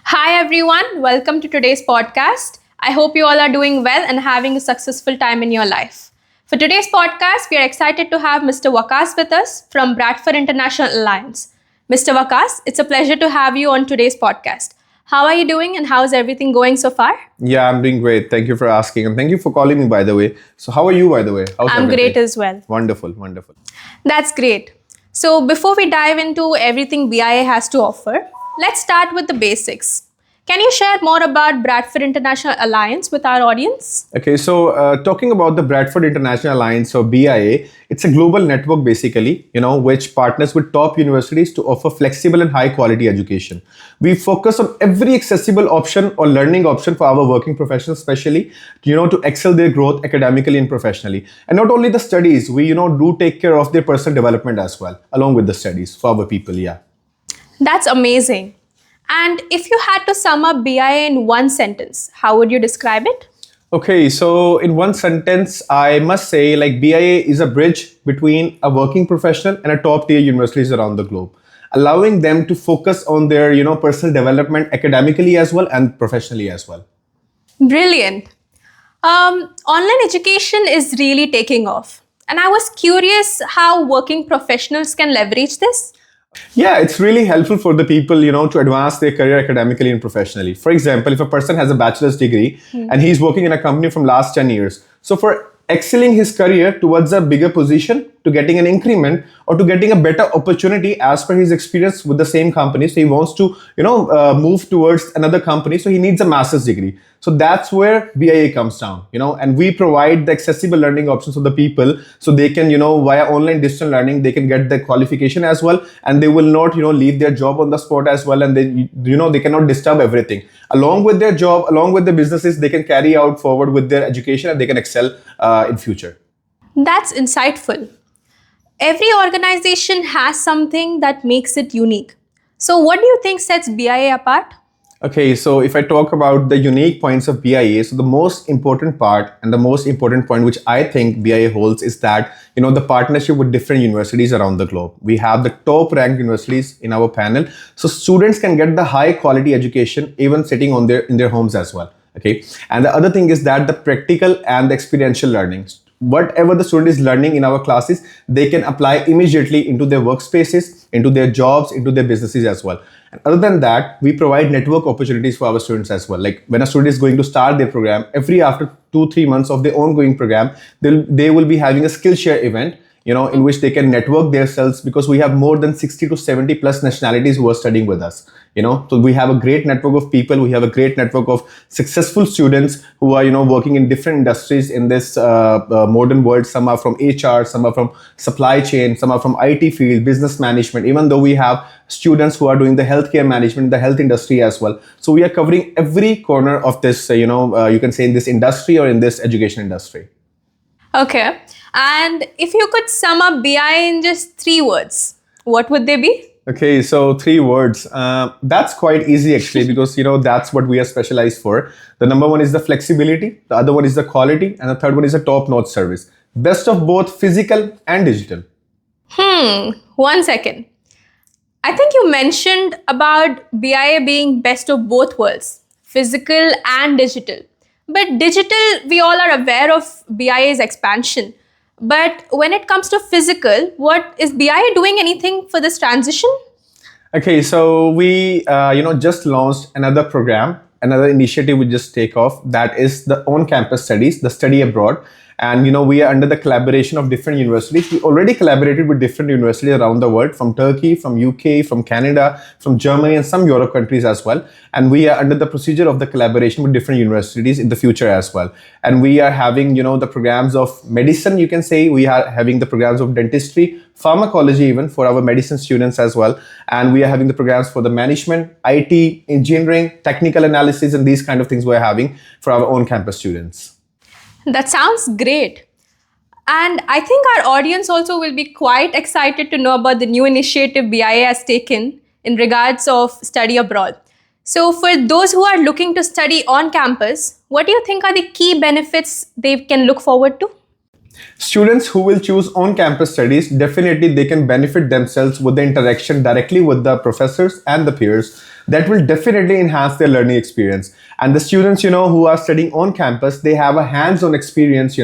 Hi everyone, welcome to today's podcast. I hope you all are doing well and having a successful time in your life. For today's podcast, we are excited to have Mr. Wakas with us from Bradford International Alliance. Mr. Wakas, it's a pleasure to have you on today's podcast. How are you doing and how's everything going so far? Yeah, I'm doing great. Thank you for asking. And thank you for calling me, by the way. So, how are you, by the way? How's I'm everything? great as well. Wonderful, wonderful. That's great. So, before we dive into everything BIA has to offer, let's start with the basics. Can you share more about Bradford International Alliance with our audience? Okay, so talking about the Bradford International Alliance or BIA, it's a global network basically, which partners with top universities to offer flexible and high quality education. We focus on every accessible option or learning option for our working professionals, especially, to excel their growth academically and professionally. And not only the studies, we, do take care of their personal development as well, along with the studies for our people, yeah. That's amazing. And if you had to sum up BIA in one sentence, how would you describe it? Okay, so in one sentence, I must say like BIA is a bridge between a working professional and a top tier universities around the globe, allowing them to focus on their, personal development academically as well and professionally as well. Brilliant. Online education is really taking off. And I was curious how working professionals can leverage this. Yeah, it's really helpful for the people, to advance their career academically and professionally. For example, if a person has a bachelor's degree and he's working in a company from last 10 years. So for excelling his career towards a bigger position, to getting an increment or to getting a better opportunity as per his experience with the same company. So he wants to, move towards another company. So he needs a master's degree. So that's where BIA comes down, and we provide the accessible learning options for the people so they can, via online digital learning, they can get the qualification as well. And they will not, leave their job on the spot as well. And they, they cannot disturb everything. Along with their job, along with the businesses, they can carry out forward with their education and they can excel in future. That's insightful. Every organization has something that makes it unique. So what do you think sets BIA apart? Okay, so if I talk about the unique points of BIA, so the most important part and the most important point which I think BIA holds is that, the partnership with different universities around the globe. We have the top ranked universities in our panel. So students can get the high quality education even sitting in their homes as well. Okay. And the other thing is that the practical and the experiential learning. Whatever the student is learning in our classes, they can apply immediately into their workspaces, into their jobs, into their businesses as well. And other than that, we provide network opportunities for our students as well. Like when a student is going to start their program, after 2-3 months of their ongoing program, they will be having a Skillshare event, in which they can network themselves because we have more than 60 to 70 plus nationalities who are studying with us. So we have a great network of people. We have a great network of successful students who are, working in different industries in this modern world. Some are from HR, some are from supply chain, some are from IT field, business management, even though we have students who are doing the healthcare management, the health industry as well. So we are covering every corner of this, you can say in this industry or in this education industry. Okay. And if you could sum up BIA in just 3 words, what would they be? Okay, so 3 words. That's quite easy actually because, that's what we are specialized for. The number one is the flexibility. The other one is the quality. And the third one is the top-notch service. Best of both physical and digital. 1 second. I think you mentioned about BIA being best of both worlds, physical and digital. But digital, we all are aware of BIA's expansion. But when it comes to physical, what is BIA doing anything for this transition? Okay, so we, just launched another program, another initiative we just take off. That is the on-campus studies, the study abroad. And, we are under the collaboration of different universities. We already collaborated with different universities around the world, from Turkey, from UK, from Canada, from Germany, and some Europe countries as well. And we are under the procedure of the collaboration with different universities in the future as well. And we are having, the programs of medicine, you can say. We are having the programs of dentistry, pharmacology even for our medicine students as well. And we are having the programs for the management, IT, engineering, technical analysis, and these kind of things we're having for our own campus students. That sounds great. And I think our audience also will be quite excited to know about the new initiative BIA has taken in regards of study abroad. So for those who are looking to study on campus, what do you think are the key benefits they can look forward to? Students who will choose on-campus studies, definitely they can benefit themselves with the interaction directly with the professors and the peers. That will definitely enhance their learning experience. And the students, who are studying on campus, they have a hands-on experience,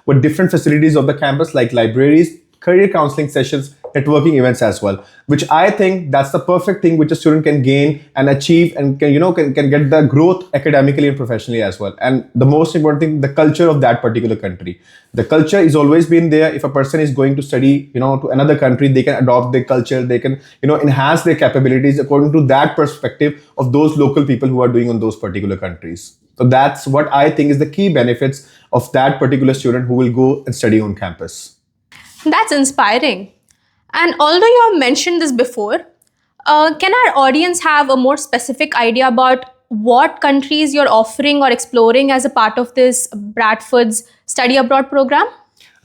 with different facilities of the campus like libraries, career counseling sessions, networking events as well, which I think that's the perfect thing which a student can gain and achieve and can get the growth academically and professionally as well. And the most important thing, the culture of that particular country. The culture is always been there. If a person is going to study, to another country, they can adopt their culture, they can, enhance their capabilities according to that perspective of those local people who are doing on those particular countries. So that's what I think is the key benefits of that particular student who will go and study on campus. That's inspiring. And although you have mentioned this before, can our audience have a more specific idea about what countries you're offering or exploring as a part of this Bradford's study abroad program?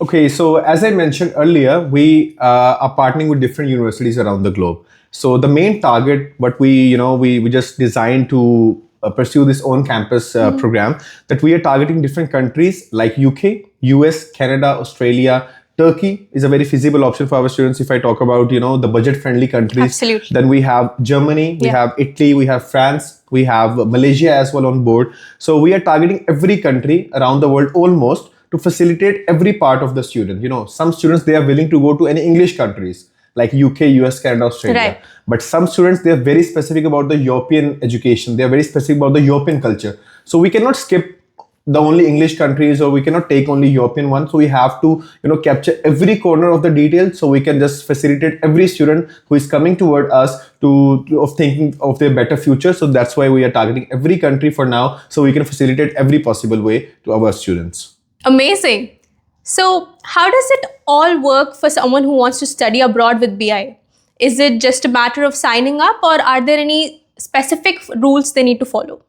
Okay, so as I mentioned earlier, we are partnering with different universities around the globe. So the main target, what we just designed to pursue this on-campus program, that we are targeting different countries like UK, US, Canada, Australia. Turkey is a very feasible option for our students. If I talk about, the budget-friendly countries, Absolutely. then we have Germany, we have Italy, we have France, we have Malaysia as well on board. So we are targeting every country around the world almost to facilitate every part of the student. Some students, they are willing to go to any English countries like UK, US, Canada, Australia. Right. But some students, they are very specific about the European education. They are very specific about the European culture. So we cannot skip the only English countries, or we cannot take only European ones. So we have to, capture every corner of the detail, so we can just facilitate every student who is coming toward us of thinking of their better future. So that's why we are targeting every country for now, so we can facilitate every possible way to our students. Amazing. So how does it all work for someone who wants to study abroad with BIA? Is it just a matter of signing up, or are there any specific rules they need to follow?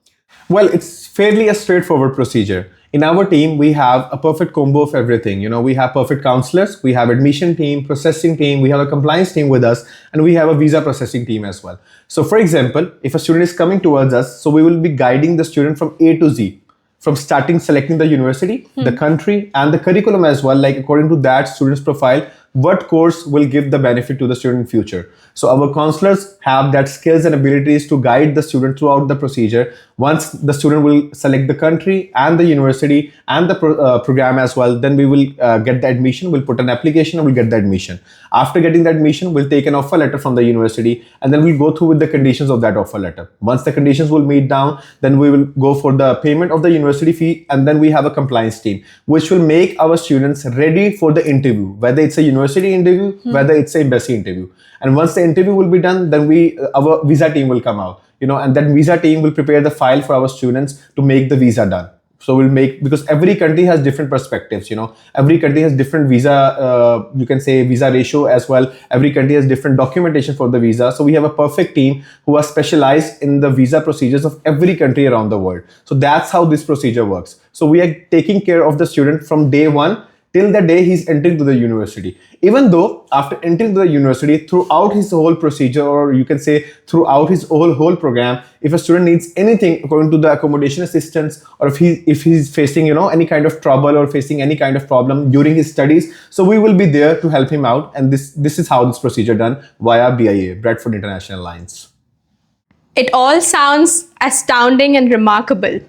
Well, it's fairly a straightforward procedure. In our team, we have a perfect combo of everything. We have perfect counselors, we have admission team, processing team, we have a compliance team with us, and we have a visa processing team as well. So for example, if a student is coming towards us, so we will be guiding the student from A to Z, from starting selecting the university, the country, and the curriculum as well, like according to that student's profile, what course will give the benefit to the student in future. So our counselors have that skills and abilities to guide the student throughout the procedure. Once the student will select the country and the university and the program as well, then we will get the admission, we'll put an application and we'll get the admission. After getting the admission, we'll take an offer letter from the university, and then we'll go through with the conditions of that offer letter. Once the conditions will meet down, then we will go for the payment of the university fee, and then we have a compliance team which will make our students ready for the interview, whether it's a university interview, whether it's an embassy interview. And once the interview will be done, then our visa team will come out, and that visa team will prepare the file for our students to make the visa done. So because every country has different perspectives, every country has different visa, you can say visa ratio as well. Every country has different documentation for the visa. So we have a perfect team who are specialized in the visa procedures of every country around the world. So that's how this procedure works. So we are taking care of the student from day one till the day he's entering to the university. Even though after entering the university, throughout his whole procedure, or you can say throughout his whole program, if a student needs anything according to the accommodation assistance, or if he's facing any kind of trouble or facing any kind of problem during his studies, so we will be there to help him out. And this is how this procedure done via BIA, Bradford International Alliance. It all sounds astounding and remarkable.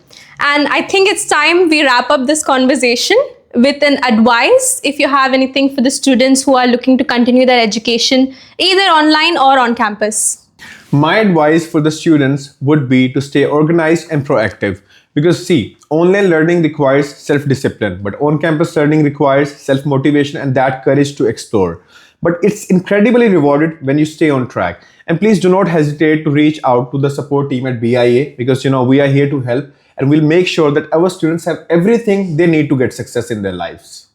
And I think it's time we wrap up this conversation with an advice, if you have anything for the students who are looking to continue their education, either online or on campus. My advice for the students would be to stay organized and proactive. Because see, online learning requires self-discipline, but on-campus learning requires self-motivation and that courage to explore. But it's incredibly rewarded when you stay on track. And please do not hesitate to reach out to the support team at BIA, because we are here to help, and we'll make sure that our students have everything they need to get success in their lives.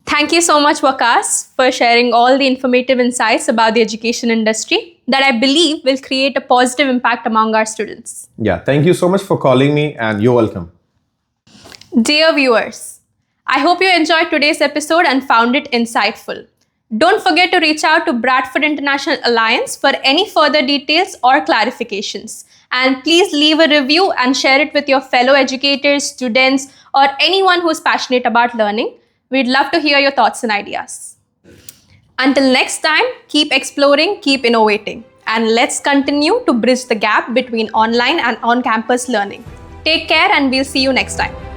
Thank you so much, Waqas, for sharing all the informative insights about the education industry that I believe will create a positive impact among our students. Yeah, thank you so much for calling me, and you're welcome. Dear viewers, I hope you enjoyed today's episode and found it insightful. Don't forget to reach out to Bradford International Alliance for any further details or clarifications. And please leave a review and share it with your fellow educators, students, or anyone who's passionate about learning. We'd love to hear your thoughts and ideas. Until next time, keep exploring, keep innovating, and let's continue to bridge the gap between online and on-campus learning. Take care, and we'll see you next time.